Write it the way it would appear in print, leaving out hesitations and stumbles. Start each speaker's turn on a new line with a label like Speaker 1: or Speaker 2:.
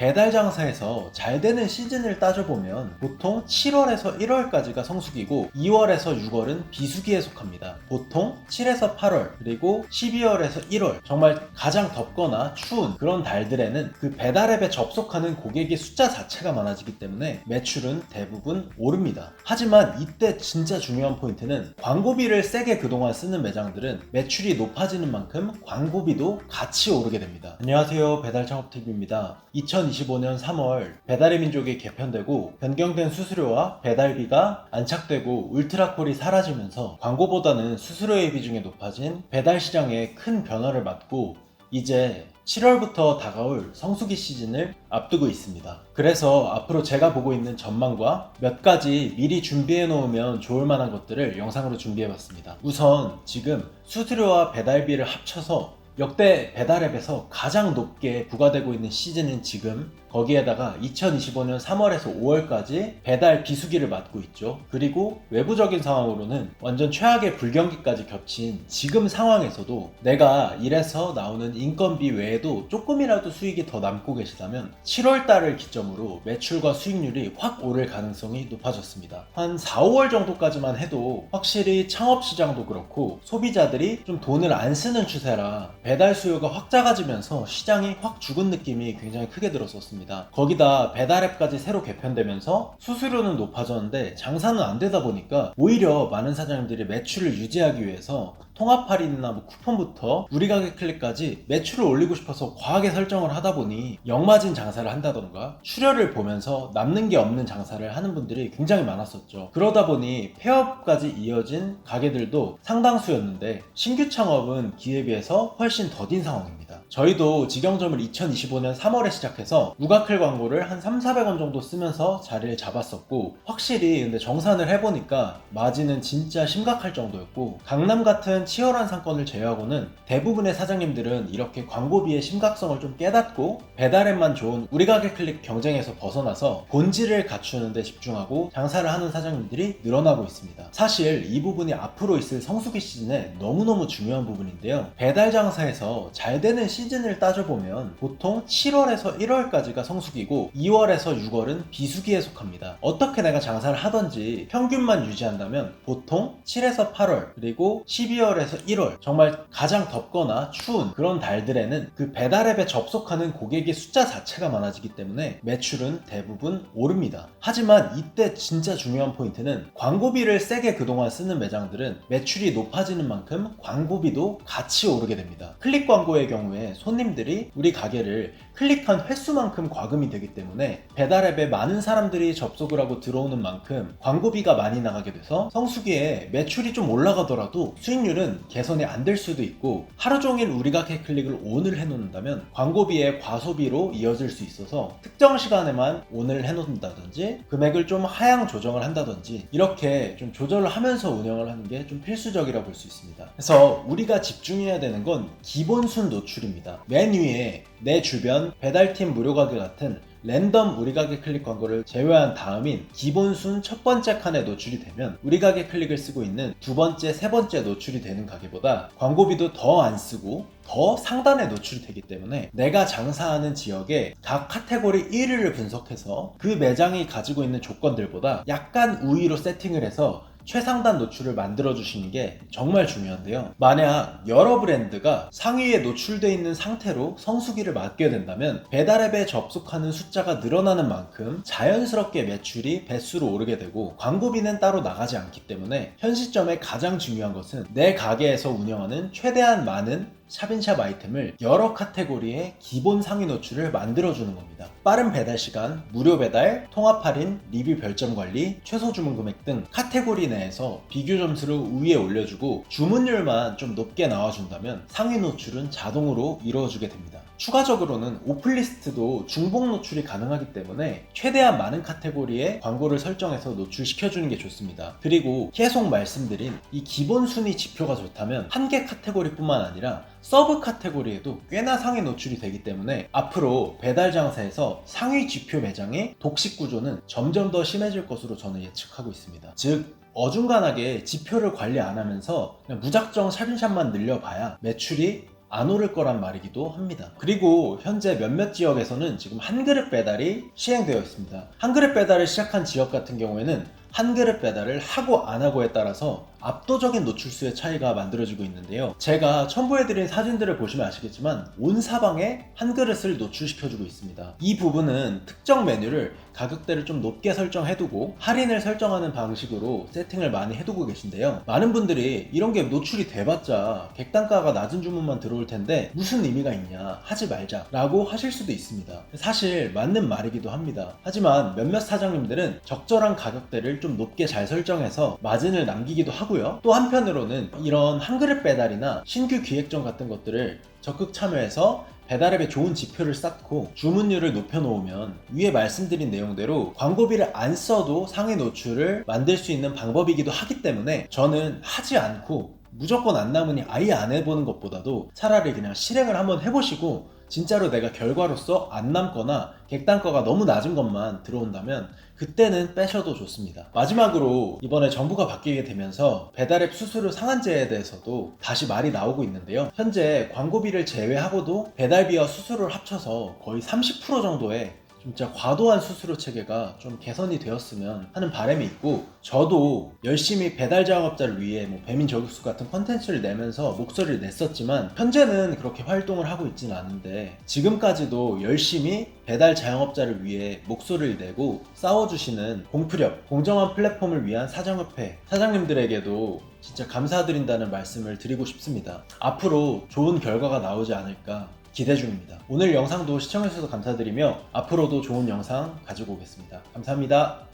Speaker 1: 배달 장사에서 잘 되는 시즌을 따져보면 보통 7월에서 1월까지가 성수기고 2월에서 6월은 비수기에 속합니다. 보통 7에서 8월 그리고 12월에서 1월 정말 가장 덥거나 추운 그런 달들에는 그 배달앱에 접속하는 고객의 숫자 자체가 많아지기 때문에 매출은 대부분 오릅니다. 하지만 이때 진짜 중요한 포인트는 광고비를 세게 그동안 쓰는 매장들은 매출이 높아지는 만큼 광고비도 같이 오르게 됩니다. 안녕하세요, 배달창업TV입니다. 2025년 3월 배달의 민족이 개편되고 변경된 수수료와 배달비가 안착되고 울트라콜이 사라지면서 광고보다는 수수료의 비중이 높아진 배달 시장에 큰 변화를 맞고 이제 7월부터 다가올 성수기 시즌을 앞두고 있습니다. 그래서 앞으로 제가 보고 있는 전망과 몇 가지 미리 준비해 놓으면 좋을 만한 것들을 영상으로 준비해 봤습니다. 우선 지금 수수료와 배달비를 합쳐서 역대 배달앱에서 가장 높게 부과되고 있는 시즌은 지금 거기에다가 2025년 3월에서 5월까지 배달 비수기를 맞고 있죠. 그리고 외부적인 상황으로는 완전 최악의 불경기까지 겹친 지금 상황에서도 내가 일해서 나오는 인건비 외에도 조금이라도 수익이 더 남고 계시다면 7월달을 기점으로 매출과 수익률이 확 오를 가능성이 높아졌습니다. 한 4, 5월 정도까지만 해도 확실히 창업시장도 그렇고 소비자들이 좀 돈을 안 쓰는 추세라 배달 수요가 확 작아지면서 시장이 확 죽은 느낌이 굉장히 크게 들었었습니다. 거기다 배달앱까지 새로 개편되면서 수수료는 높아졌는데 장사는 안 되다 보니까 오히려 많은 사장님들이 매출을 유지하기 위해서 통합 할인이나 쿠폰부터 우리 가게 클릭까지 매출을 올리고 싶어서 과하게 설정을 하다 보니 역마진 장사를 한다던가 출혈을 보면서 남는 게 없는 장사를 하는 분들이 굉장히 많았었죠. 그러다 보니 폐업까지 이어진 가게들도 상당수였는데 신규 창업은 기에 비해서 훨씬 더딘 상황입니다. 저희도 직영점을 2025년 3월에 시작해서 무가클 광고를 한 3,400원 정도 쓰면서 자리를 잡았었고 확실히 근데 정산을 해보니까 마진은 진짜 심각할 정도였고 강남 같은 치열한 상권을 제외하고는 대부분의 사장님들은 이렇게 광고비의 심각성을 좀 깨닫고 배달앱만 좋은 우리 가게 클릭 경쟁에서 벗어나서 본질을 갖추는 데 집중하고 장사를 하는 사장님들이 늘어나고 있습니다. 사실 이 부분이 앞으로 있을 성수기 시즌에 너무너무 중요한 부분인데요. 배달 장사에서 잘 되는 시즌을 따져보면 보통 7월에서 1월까지가 성수기고 2월에서 6월은 비수기에 속합니다. 어떻게 내가 장사를 하던지 평균만 유지한다면 보통 7에서 8월 그리고 12월에서 1월 정말 가장 덥거나 추운 그런 달들에는 그 배달앱에 접속하는 고객의 숫자 자체가 많아지기 때문에 매출은 대부분 오릅니다. 하지만 이때 진짜 중요한 포인트는 광고비를 세게 그동안 쓰는 매장들은 매출이 높아지는 만큼 광고비도 같이 오르게 됩니다. 클릭 광고의 경우에 손님들이 우리 가게를 클릭한 횟수만큼 과금이 되기 때문에 배달앱에 많은 사람들이 접속을 하고 들어오는 만큼 광고비가 많이 나가게 돼서 성수기에 매출이 좀 올라가더라도 수익률은 개선이 안 될 수도 있고 하루 종일 우리 가게 클릭을 ON을 해놓는다면 광고비의 과소비로 이어질 수 있어서 특정 시간에만 ON을 해놓는다든지 금액을 좀 하향 조정을 한다든지 이렇게 좀 조절을 하면서 운영을 하는 게 좀 필수적이라 볼 수 있습니다. 그래서 우리가 집중해야 되는 건 기본순 노출입니다. 맨 위에 내 주변 배달팀 무료가게 같은 랜덤 우리 가게 클릭 광고를 제외한 다음인 기본순 첫 번째 칸에 노출이 되면 우리 가게 클릭을 쓰고 있는 두 번째, 세 번째 노출이 되는 가게보다 광고비도 더 안 쓰고 더 상단에 노출이 되기 때문에 내가 장사하는 지역의 각 카테고리 1위를 분석해서 그 매장이 가지고 있는 조건들보다 약간 우위로 세팅을 해서 최상단 노출을 만들어 주시는 게 정말 중요한데요. 만약 여러 브랜드가 상위에 노출되어 있는 상태로 성수기를 맞게 된다면 배달앱에 접속하는 숫자가 늘어나는 만큼 자연스럽게 매출이 배수로 오르게 되고 광고비는 따로 나가지 않기 때문에 현 시점에 가장 중요한 것은 내 가게에서 운영하는 최대한 많은 샵인샵 아이템을 여러 카테고리의 기본 상위 노출을 만들어주는 겁니다. 빠른 배달 시간, 무료 배달, 통합 할인, 리뷰 별점 관리, 최소 주문 금액 등 카테고리 내에서 비교 점수를 우위에 올려주고 주문율만 좀 높게 나와준다면 상위 노출은 자동으로 이루어지게 됩니다. 추가적으로는 오픈리스트도 중복 노출이 가능하기 때문에 최대한 많은 카테고리에 광고를 설정해서 노출시켜주는 게 좋습니다. 그리고 계속 말씀드린 이 기본 순위 지표가 좋다면 한 개 카테고리뿐만 아니라 서브 카테고리에도 꽤나 상위 노출이 되기 때문에 앞으로 배달 장사에서 상위 지표 매장의 독식 구조는 점점 더 심해질 것으로 저는 예측하고 있습니다. 즉 어중간하게 지표를 관리 안 하면서 그냥 무작정 샵인샵만 늘려봐야 매출이 안 오를 거란 말이기도 합니다. 그리고 현재 몇몇 지역에서는 지금 한 그릇 배달이 시행되어 있습니다. 한 그릇 배달을 시작한 지역 같은 경우에는 한 그릇 배달을 하고 안 하고에 따라서 압도적인 노출수의 차이가 만들어지고 있는데요. 제가 첨부해드린 사진들을 보시면 아시겠지만 온 사방에 한 그릇을 노출시켜주고 있습니다. 이 부분은 특정 메뉴를 가격대를 좀 높게 설정해두고 할인을 설정하는 방식으로 세팅을 많이 해두고 계신데요. 많은 분들이 이런 게 노출이 돼봤자 객단가가 낮은 주문만 들어올 텐데 무슨 의미가 있냐, 하지 말자 라고 하실 수도 있습니다. 사실 맞는 말이기도 합니다. 하지만 몇몇 사장님들은 적절한 가격대를 좀 높게 잘 설정해서 마진을 남기기도 하고요. 또 한편으로는 이런 한 그릇 배달이나 신규 기획전 같은 것들을 적극 참여해서 배달앱에 좋은 지표를 쌓고 주문율을 높여놓으면 위에 말씀드린 내용대로 광고비를 안 써도 상위 노출을 만들 수 있는 방법이기도 하기 때문에 저는 하지 않고 무조건 안 남으니 아예 안 해보는 것보다도 차라리 그냥 실행을 한번 해보시고 진짜로 내가 결과로서 안 남거나 객단가가 너무 낮은 것만 들어온다면 그때는 빼셔도 좋습니다. 마지막으로 이번에 정부가 바뀌게 되면서 배달앱 수수료 상한제에 대해서도 다시 말이 나오고 있는데요. 현재 광고비를 제외하고도 배달비와 수수료를 합쳐서 거의 30% 정도의 진짜 과도한 수수료 체계가 좀 개선이 되었으면 하는 바람이 있고, 저도 열심히 배달 자영업자를 위해 배민 저격수 같은 컨텐츠를 내면서 목소리를 냈었지만 현재는 그렇게 활동을 하고 있지는 않은데 지금까지도 열심히 배달 자영업자를 위해 목소리를 내고 싸워주시는 공프렵, 공정한 플랫폼을 위한 사장협회 사장님들에게도 진짜 감사드린다는 말씀을 드리고 싶습니다. 앞으로 좋은 결과가 나오지 않을까 기대 중입니다. 오늘 영상도 시청해주셔서 감사드리며 앞으로도 좋은 영상 가지고 오겠습니다. 감사합니다.